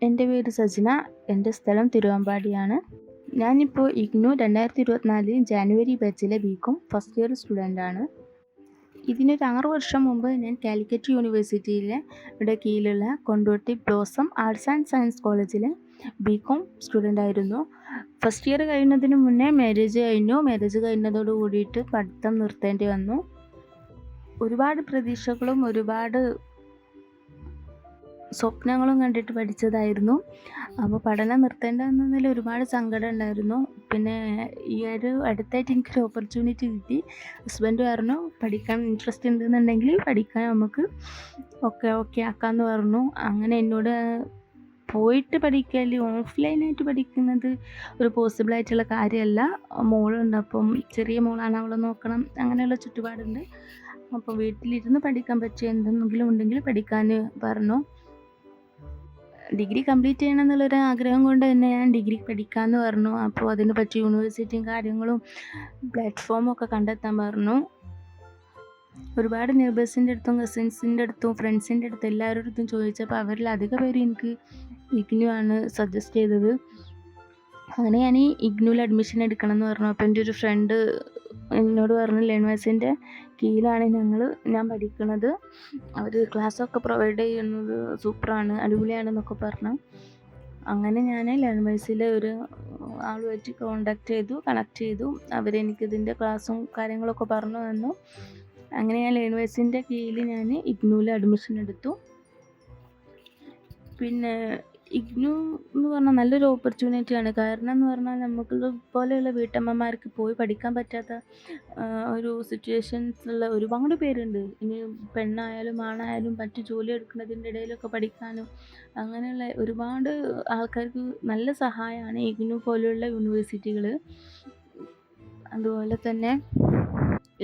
എൻ്റെ പേര് സജ്ന. എൻ്റെ സ്ഥലം തിരുവമ്പാടിയാണ്. ഞാനിപ്പോൾ ഇഗ്നു 2024 ജാനുവരി ബാച്ചിലെ ബികോം ഫസ്റ്റ് ഇയർ സ്റ്റുഡൻ്റാണ്. ഇതിനൊരു 6 വർഷം മുമ്പ് ഞാൻ കാലിക്കറ്റ് യൂണിവേഴ്സിറ്റിയിലെ കീഴിലുള്ള Kondotty blossom arts and science കോളേജിലെ ബികോം സ്റ്റുഡൻ്റായിരുന്നു. ഫസ്റ്റ് ഇയർ കഴിയുന്നതിന് മുന്നേ മാരേജ് കഴിഞ്ഞു. മാരേജ് കഴിഞ്ഞതോട് കൂടിയിട്ട് പഠിത്തം നിർത്തേണ്ടി വന്നു. ഒരുപാട് പ്രതീക്ഷകളും ഒരുപാട് സ്വപ്നങ്ങളും കണ്ടിട്ട് പഠിച്ചതായിരുന്നു. അപ്പോൾ പഠനം നിർത്തേണ്ടി വന്നതിൽ ഒരുപാട് സങ്കടം ഉണ്ടായിരുന്നു. പിന്നെ ഈ ഒരു അടുത്തായിട്ട് എനിക്കൊരു ഓപ്പർച്യൂണിറ്റി കിട്ടി. ഹസ്ബൻഡ് പറഞ്ഞു പഠിക്കാൻ ഇൻട്രസ്റ്റ് ഉണ്ടെന്നുണ്ടെങ്കിൽ പഠിക്കാൻ നമുക്ക് ഓക്കെ ആക്കാമെന്ന് പറഞ്ഞു. അങ്ങനെ എന്നോട് പോയിട്ട് പഠിക്കൽ ഓഫ്ലൈനായിട്ട് പഠിക്കുന്നത് ഒരു പോസിബിളായിട്ടുള്ള കാര്യമല്ല. മോളുണ്ട്, അപ്പം ചെറിയ മോളാണ്, അവളെ നോക്കണം, അങ്ങനെയുള്ള ചുറ്റുപാടുണ്ട്. അപ്പോൾ വീട്ടിലിരുന്ന് പഠിക്കാൻ പറ്റിയ എന്തെങ്കിലും ഉണ്ടെങ്കിൽ പഠിക്കാൻ പറഞ്ഞു. ഡിഗ്രി കംപ്ലീറ്റ് ചെയ്യണം എന്നുള്ളൊരു ആഗ്രഹം കൊണ്ട് തന്നെ ഞാൻ ഡിഗ്രി പഠിക്കാമെന്ന് പറഞ്ഞു. അപ്പോൾ അതിന് പറ്റിയ യൂണിവേഴ്സിറ്റിയും കാര്യങ്ങളും പ്ലാറ്റ്ഫോമും ഒക്കെ കണ്ടെത്താൻ പറഞ്ഞു. ഒരുപാട് നെയ്ബേഴ്സിൻ്റെ അടുത്തും കസിൻസിൻ്റെ അടുത്തും ഫ്രണ്ട്സിൻ്റെ അടുത്തും എല്ലാവരുടെ അടുത്തും ചോദിച്ചപ്പോൾ അവരിൽ അധിക പേര് എനിക്ക് ഇഗ്നു ആണ് സജസ്റ്റ് ചെയ്തത്. അങ്ങനെ ഞാൻ ഈ ഇഗ്നുവിൽ അഡ്മിഷൻ എടുക്കണം എന്ന് പറഞ്ഞു. അപ്പോൾ എൻ്റെ ഒരു ഫ്രണ്ട് എന്നോട് പറഞ്ഞു ലേൺവേഴ്സിൻ്റെ കീഴിലാണ് ഞാൻ പഠിക്കുന്നത്, അവർ ക്ലാസ്സൊക്കെ പ്രൊവൈഡ് ചെയ്യുന്നത് സൂപ്പറാണ്, അടിപൊളിയാണെന്നൊക്കെ പറഞ്ഞു. അങ്ങനെ ഞാൻ ലേൺവേഴ്സിലെ ഒരു ആളുമായിട്ട് കണക്ട് ചെയ്തു. അവരെനിക്കിതിൻ്റെ ക്ലാസ്സും കാര്യങ്ങളൊക്കെ പറഞ്ഞു തന്നു. അങ്ങനെ ഞാൻ ലേൺവേഴ്സിൻ്റെ കീഴിൽ ഞാൻ ഇഗ്നുവിൽ അഡ്മിഷൻ എടുത്തു. പിന്നെ ഇഗ്നു എന്ന് പറഞ്ഞാൽ നല്ലൊരു ഓപ്പർച്യൂണിറ്റിയാണ്. കാരണം എന്ന് പറഞ്ഞാൽ നമുക്ക് പോലെയുള്ള വീട്ടമ്മമാർക്ക് പോയി പഠിക്കാൻ പറ്റാത്ത ഒരു സിറ്റുവേഷൻസുള്ള ഒരുപാട് പേരുണ്ട്. ഇനി പെണ്ണായാലും ആണായാലും മറ്റ് ജോലി എടുക്കുന്നതിൻ്റെ ഇടയിലൊക്കെ പഠിക്കാനും അങ്ങനെയുള്ള ഒരുപാട് ആൾക്കാർക്ക് നല്ല സഹായമാണ് ഇഗ്നു പോലെയുള്ള യൂണിവേഴ്സിറ്റികൾ. അതുപോലെ തന്നെ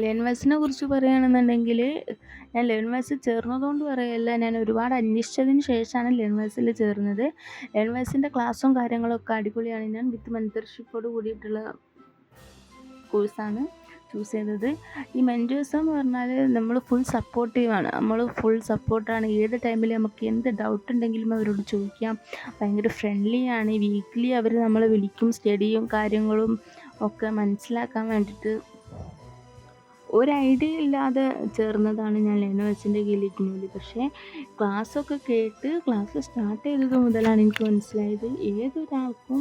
ലേൺവേഴ്സിനെ കുറിച്ച് പറയുകയാണെന്നുണ്ടെങ്കിൽ ഞാൻ ലേൺവേഴ്സിൽ ചേർന്നതുകൊണ്ട് പറയല്ല, ഞാൻ ഒരുപാട് അന്വേഷിച്ചതിന് ശേഷമാണ് ലേൺവേഴ്സിൽ ചേർന്നത്. ലേൺവേഴ്സിൻ്റെ ക്ലാസ്സും കാര്യങ്ങളൊക്കെ അടിപൊളിയാണ്. ഞാൻ വിത്ത് മെൻറ്റർഷിപ്പോട് കൂടിയിട്ടുള്ള കോഴ്സാണ് ചൂസ് ചെയ്തത്. ഈ മെൻറ്റേഴ്സ് എന്ന് പറഞ്ഞാൽ നമ്മൾ ഫുൾ സപ്പോർട്ടീവാണ്. ഫുൾ സപ്പോർട്ടാണ്. ഏത് ടൈമിൽ നമുക്ക് എന്ത് ഡൗട്ട് ഉണ്ടെങ്കിലും അവരോട് ചോദിക്കാം. ഭയങ്കര ഫ്രണ്ട്ലിയാണ്. വീക്ക്ലി അവർ നമ്മളെ വിളിക്കും. സ്റ്റഡിയും കാര്യങ്ങളും ഒക്കെ മനസ്സിലാക്കാൻ വേണ്ടിയിട്ട്. ഒരു ഐഡിയ ഇല്ലാതെ ചേർന്നതാണ് ഞാൻ ലേൺവേഴ്സിൻ്റെ കീഴിൽ ഇഗ്നുവിൽ. പക്ഷേ ക്ലാസ്സൊക്കെ കേട്ട് ക്ലാസ് സ്റ്റാർട്ട് ചെയ്തത് മുതലാണ് എനിക്ക് മനസ്സിലായത് ഏതൊരാൾക്കും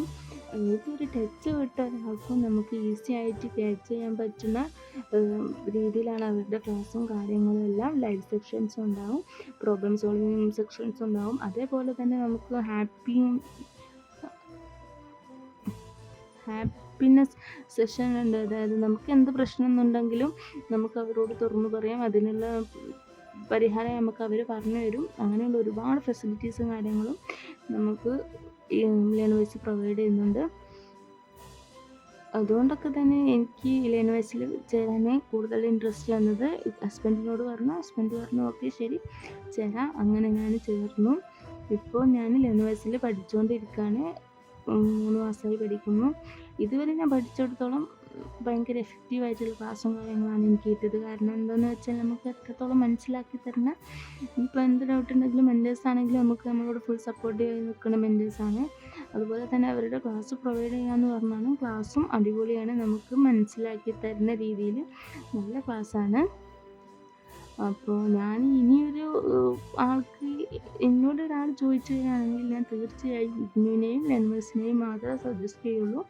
ഏതൊരു ടച്ച് വിട്ട ഒരാൾക്കും നമുക്ക് ഈസി ആയിട്ട് ക്യാച്ച് ചെയ്യാൻ പറ്റുന്ന രീതിയിലാണ് അവരുടെ ക്ലാസ്സും കാര്യങ്ങളും എല്ലാം. ലൈവ് സെക്ഷൻസും ഉണ്ടാവും, പ്രോബ്ലം സോൾവിങ് സെക്ഷൻസും ഉണ്ടാവും. അതേപോലെ തന്നെ നമുക്ക് ഹാപ്പിനെസ് സെഷൻ ഉണ്ട്. അതായത് നമുക്ക് എന്ത് പ്രശ്നം എന്നുണ്ടെങ്കിലും നമുക്ക് അവരോട് തുറന്നു പറയാം. അതിനുള്ള പരിഹാരം നമുക്ക് അവർ പറഞ്ഞു തരും. അങ്ങനെയുള്ള ഒരുപാട് ഫെസിലിറ്റീസും കാര്യങ്ങളും നമുക്ക് ഈ ലേൺവേഴ്സ് പ്രൊവൈഡ് ചെയ്യുന്നുണ്ട്. അതുകൊണ്ടൊക്കെ തന്നെ എനിക്ക് ലേൺവേഴ്സിൽ ചേരാൻ കൂടുതൽ ഇൻട്രസ്റ്റ് വന്നത്. ഹസ്ബൻഡ് പറഞ്ഞു ഓക്കെ ശരി ചേരാം. അങ്ങനെ ഞാൻ ചേർന്നു. ഇപ്പോൾ ഞാൻ ലേൺവേഴ്സിൽ പഠിച്ചുകൊണ്ടിരിക്കുകയാണ്. 3 മാസമായി പഠിക്കുന്നു. ഇതുവരെ ഞാൻ പഠിച്ചിടത്തോളം ഭയങ്കര എഫക്റ്റീവായിട്ടുള്ള ക്ലാസ്സും കാര്യങ്ങളാണ് എനിക്ക് കിട്ടിയത്. കാരണം എന്താണെന്ന് വെച്ചാൽ നമുക്ക് എത്രത്തോളം മനസ്സിലാക്കി തരുന്ന, ഇപ്പോൾ എന്ത് ഡൗട്ട് ഉണ്ടെങ്കിലും മെൻറ്റേഴ്സ് ആണെങ്കിലും നമുക്ക് നമ്മളോട് ഫുൾ സപ്പോർട്ട് ചെയ്ത് നിൽക്കുന്ന മെൻറ്റേഴ്സാണ്. അതുപോലെ തന്നെ അവരുടെ ക്ലാസ് പ്രൊവൈഡ് ചെയ്യാമെന്ന് പറഞ്ഞാലും ക്ലാസ്സും അടിപൊളിയാണ്. നമുക്ക് മനസ്സിലാക്കി തരുന്ന രീതിയിൽ നല്ല ക്ലാസ്സാണ്. അപ്പോൾ ഞാൻ ഇനിയൊരു ആൾക്ക് എന്നോട് ഒരാൾ ചോദിച്ചു കഴിഞ്ഞാണെങ്കിൽ ഞാൻ തീർച്ചയായും ഇഗ്നുവിനെയും ലേൺവേഴ്സിനെയും മാത്രമേ സജസ്റ്റ് ചെയ്യുള്ളൂ.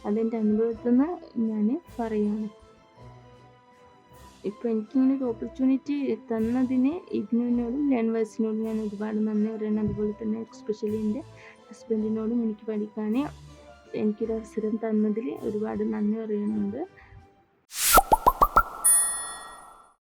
അതെൻ്റെ അനുഭവത്തിൽ നിന്ന് ഞാൻ പറയുകയാണ്. ഇപ്പോൾ എനിക്കിങ്ങനെ ഒരു ഓപ്പർച്യൂണിറ്റി തന്നതിന് ഇഗ്നുവിനോടും ലേൺവേഴ്സിനോടും ഞാൻ ഒരുപാട് നന്ദി പറയുന്നു. അതുപോലെ തന്നെ എസ്പെഷ്യലി എൻ്റെ ഹസ്ബൻഡിനോടും എനിക്ക് പഠിക്കാൻ എനിക്കൊരു അവസരം തന്നതിൽ ഒരുപാട് നന്ദി പറയുന്നുണ്ട്.